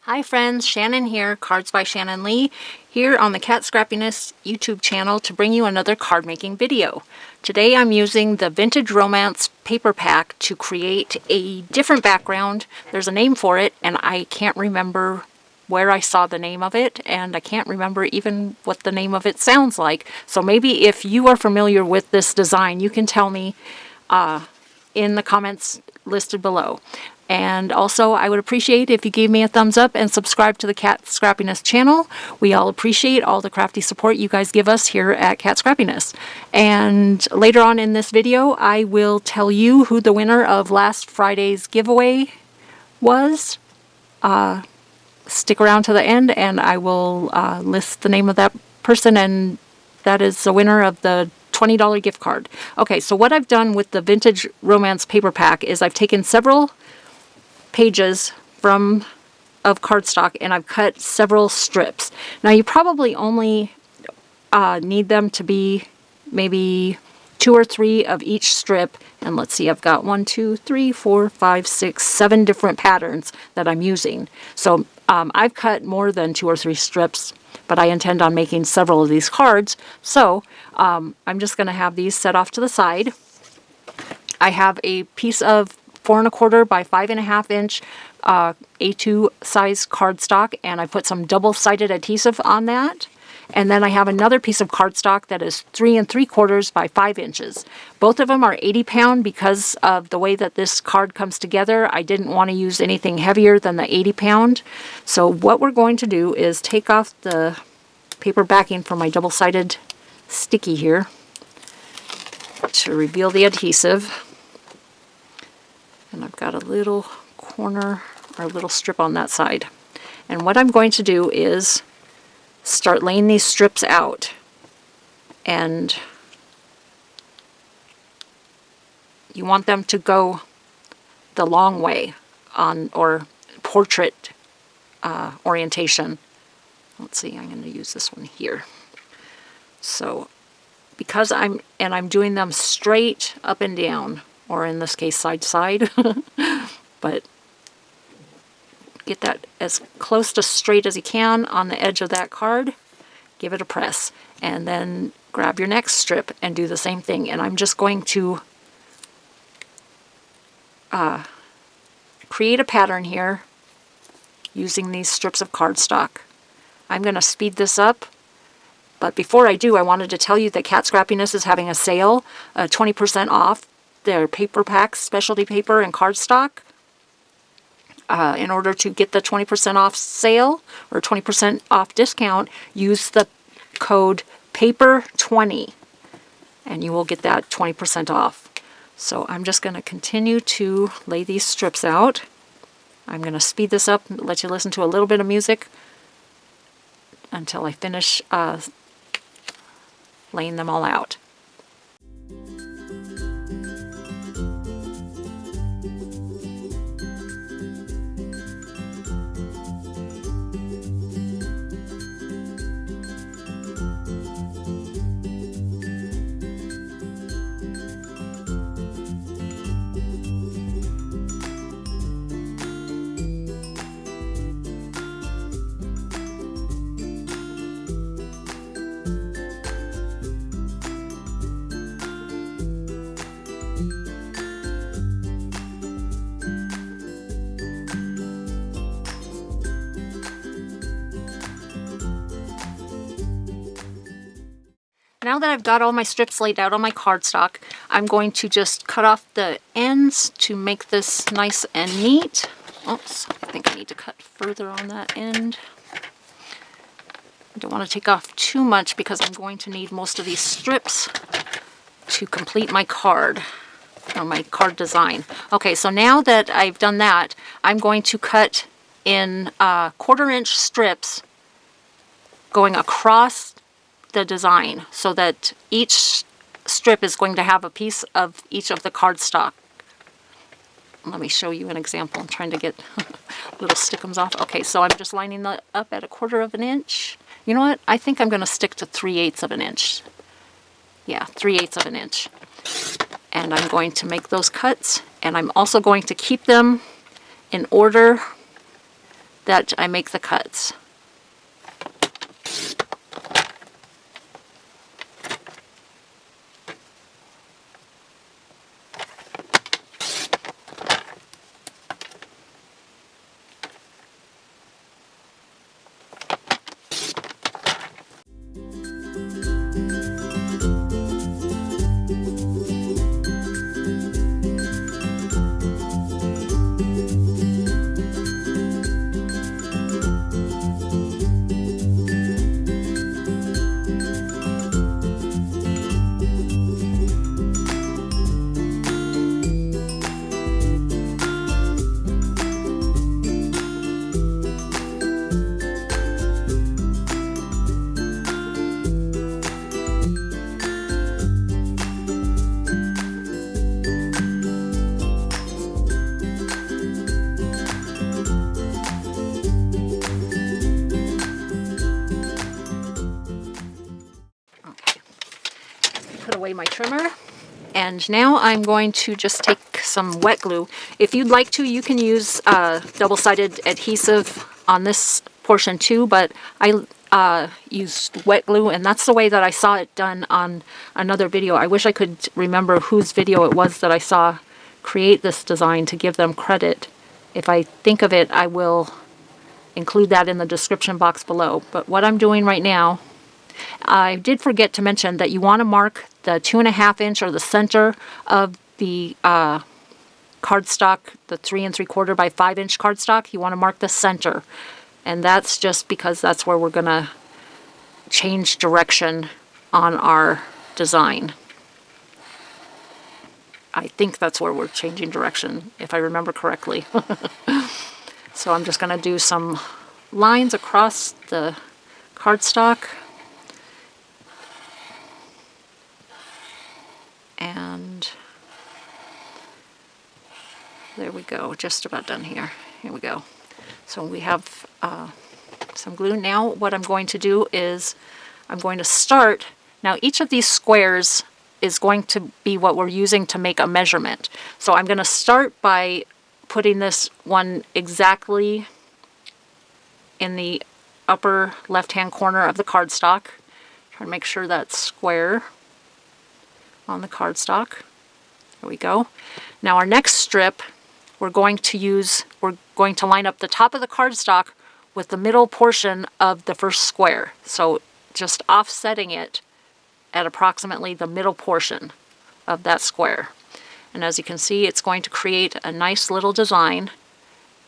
Hi friends, Shannon here, Cards by Shannon Lee, here on the Scrappiness YouTube channel to bring you another card making video. Today I'm using the Vintage Romance paper pack to create a different background. There's a name for it and I can't remember where I saw the name of it, and I can't remember even what the name of it sounds like. So maybe if you are familiar with this design, you can tell me in the comments listed below. And also, I would appreciate if you gave me a thumbs up and subscribe to the Scrappiness channel. We all appreciate all the crafty support you guys give us here at Scrappiness. And later on in this video, I will tell you who the winner of last Friday's giveaway was. Stick around to the end and I will list the name of that person, and that is the winner of the $20 gift card. Okay, so what I've done with the Vintage Romance paper pack is I've taken several pages of cardstock and I've cut several strips. Now you probably only need them to be maybe 2 or 3 of each strip, and let's see, I've got 1, 2, 3, 4, 5, 6, 7 different patterns that I'm using. So I've cut more than 2 or 3 strips, but I intend on making several of these cards. So I'm just going to have these set off to the side. I have a piece of 4 1/4 by 5 1/2 inch A2 size cardstock, and I put some double-sided adhesive on that. And then I have another piece of cardstock that is 3 3/4 by 5 inches. Both of them are 80-pound because of the way that this card comes together. I didn't want to use anything heavier than the 80-pound. So what we're going to do is take off the paper backing from my double-sided sticky here to reveal the adhesive. And I've got a little corner or a little strip on that side. And what I'm going to do is start laying these strips out. And you want them to go the long way on, or portrait orientation. Let's see, I'm going to use this one here. So because I'm doing them straight up and down, or in this case side to side, but get that as close to straight as you can on the edge of that card. Give it a press, and then grab your next strip and do the same thing. And I'm just going to create a pattern here using these strips of cardstock. I'm going to speed this up, but before I do, I wanted to tell you that Scrappiness is having a sale, 20% off their paper packs, specialty paper and cardstock. In order to get the 20% off sale or 20% off discount, use the code PAPER20 and you will get that 20% off. So I'm just going to continue to lay these strips out. I'm going to speed this up, let you listen to a little bit of music until I finish laying them all out. Now that I've got all my strips laid out on my cardstock, I'm going to just cut off the ends to make this nice and neat. Oops, I think I need to cut further on that end. I don't want to take off too much because I'm going to need most of these strips to complete my card, or my card design. Okay, so now that I've done that, I'm going to cut in 1/4 inch strips going across the design so that each strip is going to have a piece of each of the cardstock. Let me show you an example. I'm trying to get little stickums off. Okay, so I'm just lining that up at 1/4 inch. You know what? I think I'm going to stick to 3/8 of an inch. Yeah, 3/8 of an inch. And I'm going to make those cuts, and I'm also going to keep them in order that I make the cuts. Put away my trimmer, and now I'm going to just take some wet glue. If you'd like to, you can use double-sided adhesive on this portion too, but I used wet glue, and that's the way that I saw it done on another video. I wish I could remember whose video it was that I saw create this design to give them credit. If I think of it, I will include that in the description box below. But what I'm doing right now, I did forget to mention that you want to mark the 2.5 inch or the center of the cardstock, the 3 3/4 by 5 inch cardstock. You want to mark the center, and that's just because that's where we're going to change direction on our design. I think that's where we're changing direction, if I remember correctly. So I'm just going to do some lines across the cardstock. And there we go, just about done here. Here we go. So we have some glue. Now what I'm going to do is I'm going to start. Now each of these squares is going to be what we're using to make a measurement. So I'm going to start by putting this one exactly in the upper left-hand corner of the cardstock. Try to make sure that's square on the cardstock. There we go. Now our next strip, we're going to line up the top of the cardstock with the middle portion of the first square. So just offsetting it at approximately the middle portion of that square. And as you can see, it's going to create a nice little design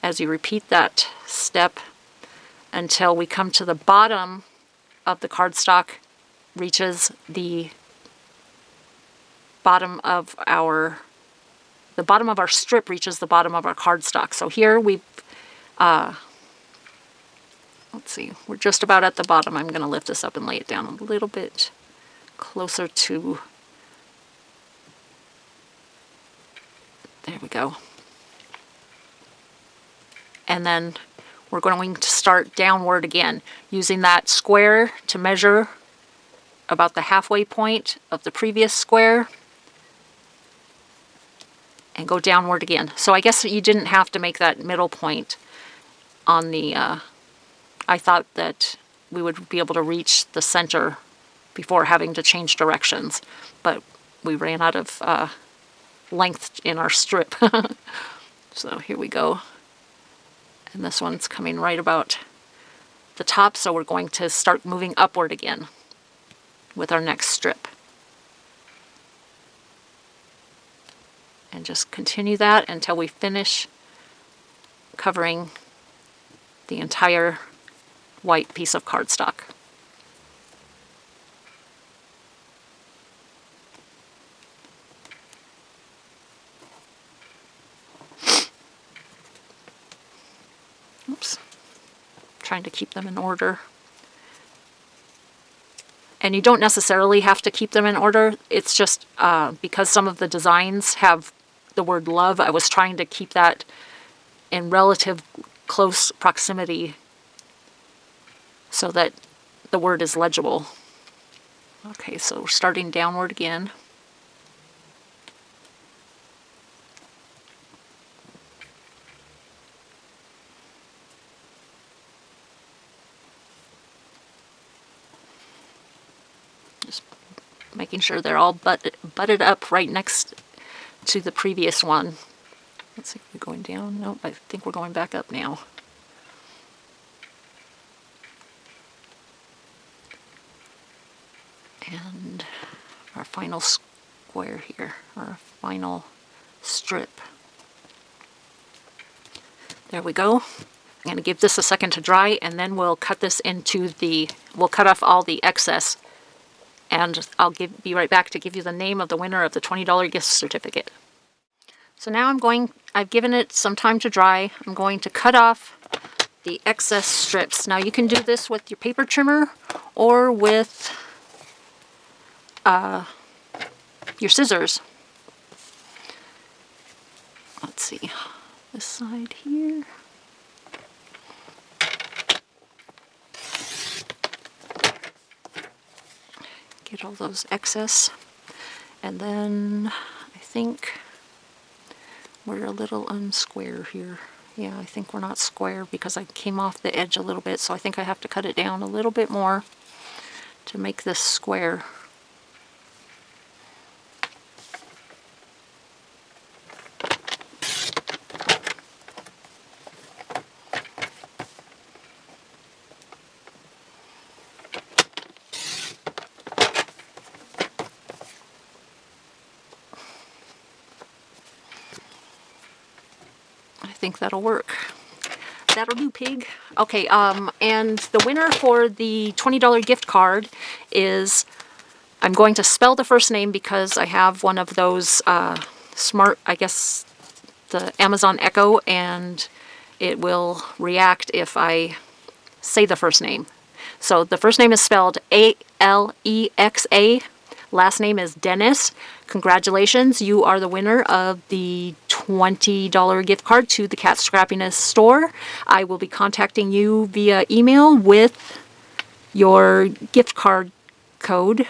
as you repeat that step until we come to the bottom of the cardstock, reaches the bottom of our strip reaches the bottom of our cardstock. So here we've let's see, we're just about at the bottom. I'm going to lift this up and lay it down a little bit closer to, there we go. And then we're going to start downward again, using that square to measure about the halfway point of the previous square, and go downward again. So I guess you didn't have to make that middle point on the, I thought that we would be able to reach the center before having to change directions, but we ran out of length in our strip. So here we go. And this one's coming right about the top, so we're going to start moving upward again with our next strip. And just continue that until we finish covering the entire white piece of cardstock. Oops. Trying to keep them in order. And you don't necessarily have to keep them in order. It's just because some of the designs have the word love, I was trying to keep that in relative close proximity so that the word is legible. Okay, so we're starting downward again. Just making sure they're all butted up right next to the previous one. Let's see if we're going down. Nope, I think we're going back up now. And our final square here, our final strip. There we go. I'm going to give this a second to dry, and then we'll cut this into we'll cut off all the excess, and I'll be right back to give you the name of the winner of the $20 gift certificate. So now I've given it some time to dry. I'm going to cut off the excess strips. Now you can do this with your paper trimmer or with your scissors. Let's see, this side here. Get all those excess, and then I think we're a little unsquare here. Yeah, I think we're not square because I came off the edge a little bit, so I think I have to cut it down a little bit more to make this square. I think that'll work. That'll do, pig. Okay, and the winner for the $20 gift card is, I'm going to spell the first name because I have one of those smart, I guess, the Amazon Echo, and it will react if I say the first name. So the first name is spelled Alexa. Last name is Dennis. Congratulations, you are the winner of the $20 gift card to the Katscrappiness store. I will be contacting you via email with your gift card code.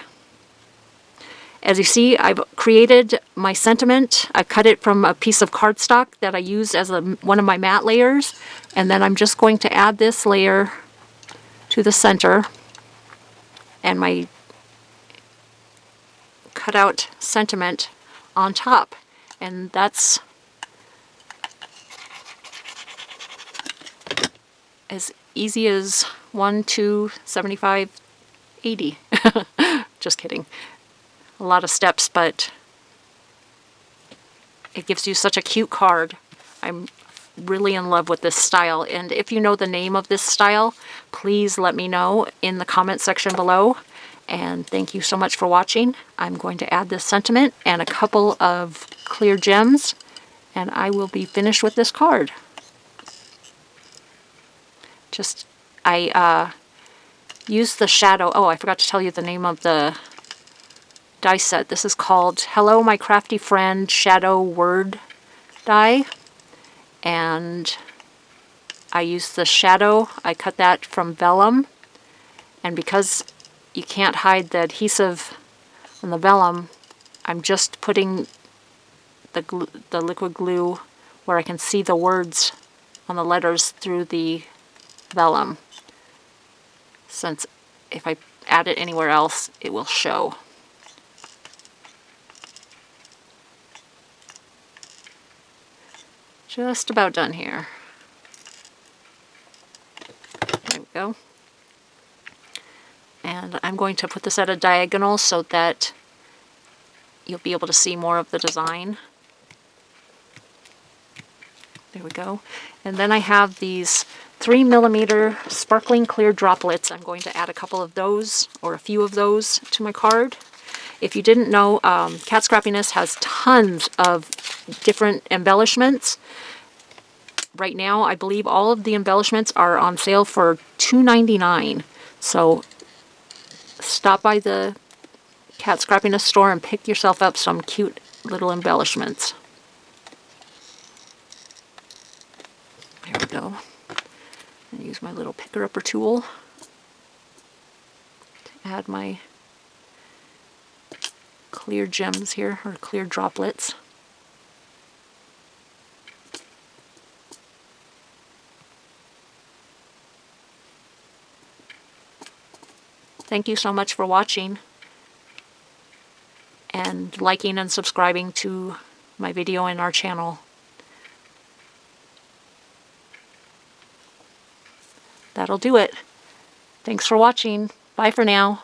As you see, I've created my sentiment. I cut it from a piece of cardstock that I used as one of my matte layers, and then I'm just going to add this layer to the center and my cutout sentiment on top, and that's as easy as 1, 2, 75, 80. Just kidding. A lot of steps, but it gives you such a cute card. I'm really in love with this style, and if you know the name of this style, please let me know in the comment section below. And thank you so much for watching. I'm going to add this sentiment and a couple of clear gems, and I will be finished with this card. I used the shadow. Oh, I forgot to tell you the name of the die set. This is called Hello My Crafty Friend Shadow Word die, and I used the shadow. I cut that from vellum, and because you can't hide the adhesive on the vellum, I'm just putting the liquid glue where I can see the words on the letters through the vellum, since if I add it anywhere else, it will show. Just about done here. There we go. And I'm going to put this at a diagonal so that you'll be able to see more of the design. There we go. And then I have these 3mm sparkling clear droplets. I'm going to add a couple of those, or a few of those, to my card. If you didn't know, Katscrappiness has tons of different embellishments. Right now, I believe all of the embellishments are on sale for $2.99. So stop by the Katscrappiness store and pick yourself up some cute little embellishments. There we go. And use my little picker-upper tool. add my clear gems here, or clear droplets. Thank you so much for watching and liking and subscribing to my video and our channel. That'll do it. Thanks for watching. Bye for now.